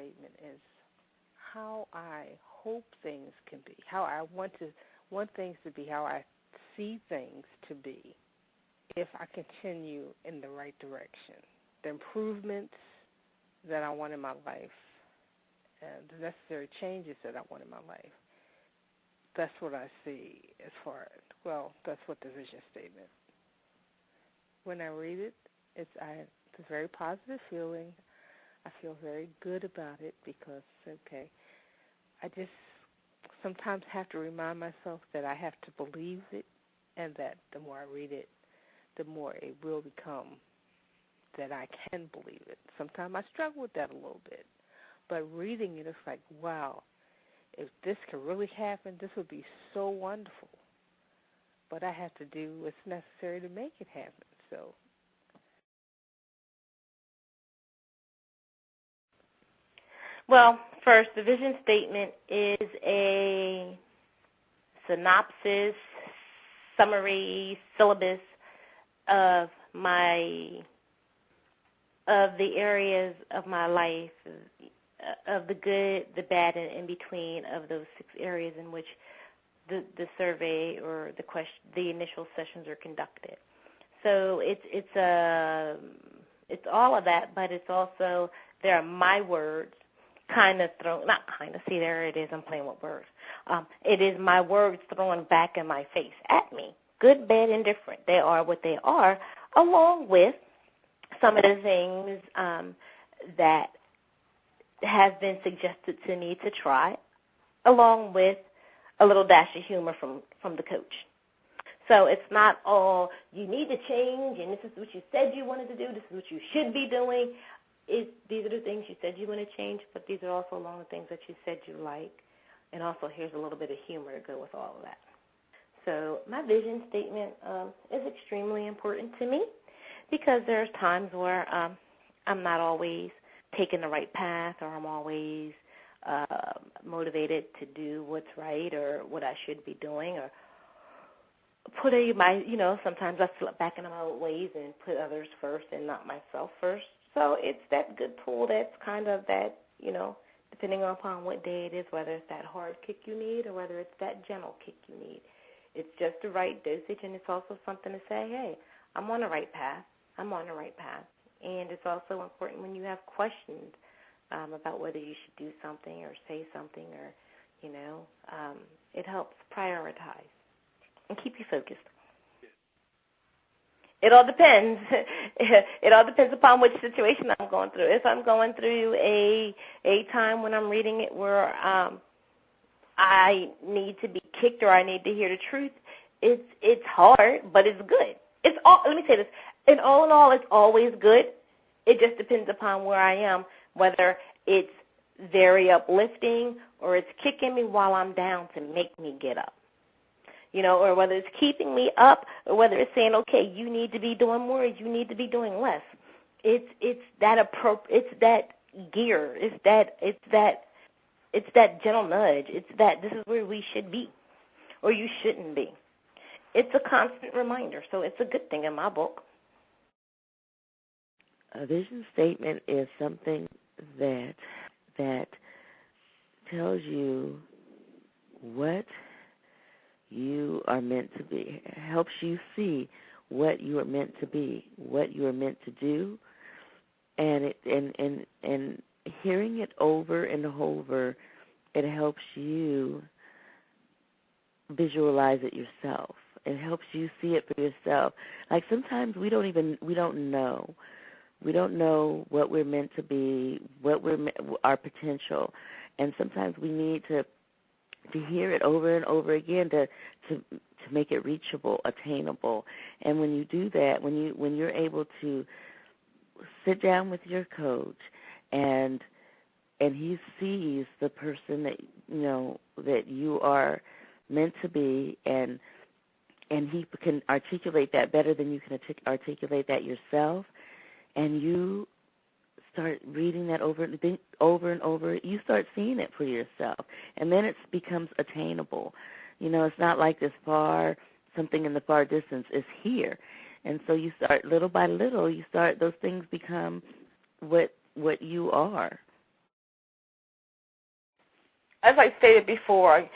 statement is how I hope things can be, how I want things to be, how I see things to be if I continue in the right direction. The improvements that I want in my life and the necessary changes that I want in my life. That's what I see as far as, that's what the vision statement. When I read it, it's a very positive feeling. I feel very good about it because, I just sometimes have to remind myself that I have to believe it and that the more I read it, the more it will become that I can believe it. Sometimes I struggle with that a little bit. But reading it, it's like, wow, if this could really happen, this would be so wonderful. But I have to do what's necessary to make it happen. So, well, first, the vision statement is a synopsis, summary, syllabus of the areas of my life, of the good, the bad, and in between of those 6 areas in which the survey or the initial sessions are conducted. So it's all of that, but it's also, there are my words see, there it is, I'm playing with words. It is my words thrown back in my face at me, good, bad, and different. They are what they are, along with some of the things that have been suggested to me to try, along with a little dash of humor from the coach. So it's not all you need to change, and this is what you said you wanted to do, this is what you should be doing. These are the things you said you want to change, but these are also along the things that you said you like. And also here's a little bit of humor to go with all of that. So my vision statement is extremely important to me because there's times where I'm not always taking the right path, or I'm always motivated to do what's right or what I should be doing, or sometimes I slip back into my old ways and put others first and not myself first. So it's that good tool that's kind of that, depending upon what day it is, whether it's that hard kick you need or whether it's that gentle kick you need. It's just the right dosage, and it's also something to say, hey, I'm on the right path. I'm on the right path. And it's also important when you have questions about whether you should do something or say something or, it helps prioritize and keep you focused. It all depends. It all depends upon which situation I'm going through. If I'm going through a time when I'm reading it where I need to be kicked or I need to hear the truth, it's hard, but it's good. Let me say this. In all, it's always good. It just depends upon where I am, whether it's very uplifting or it's kicking me while I'm down to make me get up. Or whether it's keeping me up, or whether it's saying, okay, you need to be doing more, you need to be doing less. It's that gear. It's that gentle nudge. It's that this is where we should be, or you shouldn't be. It's a constant reminder, so it's a good thing in my book. A vision statement is something that tells you what you are meant to be. It helps you see what you are meant to be, what you are meant to do, and hearing it over and over, it helps you visualize it yourself. It helps you see it for yourself. Like sometimes we don't know. We don't know what we're meant to be, our potential, and sometimes we need to hear it over and over again to make it reachable, attainable. And when you do that, when you're able to sit down with your coach and he sees the person that you are meant to be, and he can articulate that better than you can articulate that yourself, and you start reading that over and over, you start seeing it for yourself, and then it becomes attainable. It's not like this something in the far distance is here. And so you start little by little, those things become what you are. as I stated before,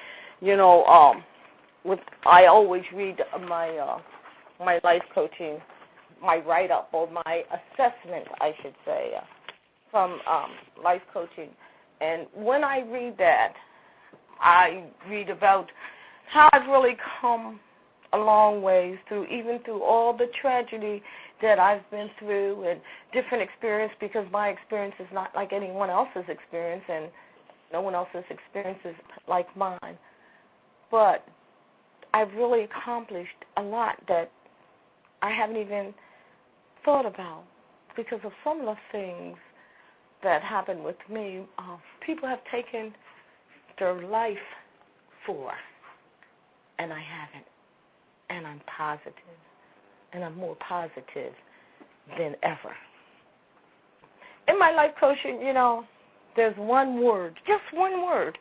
I always read my life coaching, my write-up, or my assessment, I should say, from life coaching. And when I read that, I read about how I've really come a long ways even through all the tragedy that I've been through and different experience, because my experience is not like anyone else's experience, and no one else's experience is like mine. But I've really accomplished a lot that I haven't even thought about because of some of the things that happened with me. People have taken their life for, and I haven't. And I'm positive, and I'm more positive than ever. In my life coaching, there's one word, just one word,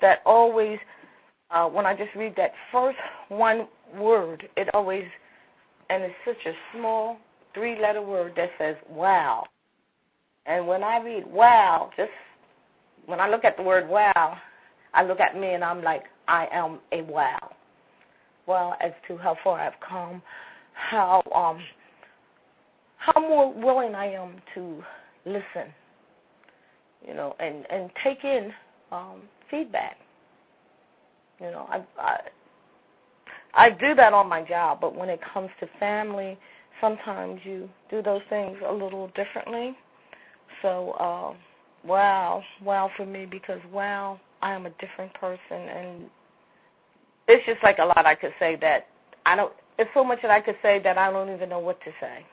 that always, when I just read that first one word, it always, and it's such a small 3-letter word that says, wow. And when I read wow, just when I look at the word wow, I look at me and I'm like, I am a wow. Well, as to how far I've come, how more willing I am to listen, and take in feedback. I do that on my job, but when it comes to family, sometimes you do those things a little differently. So, wow for me, because wow, I am a different person, and it's just like a lot I could say that I don't. It's so much that I could say that I don't even know what to say.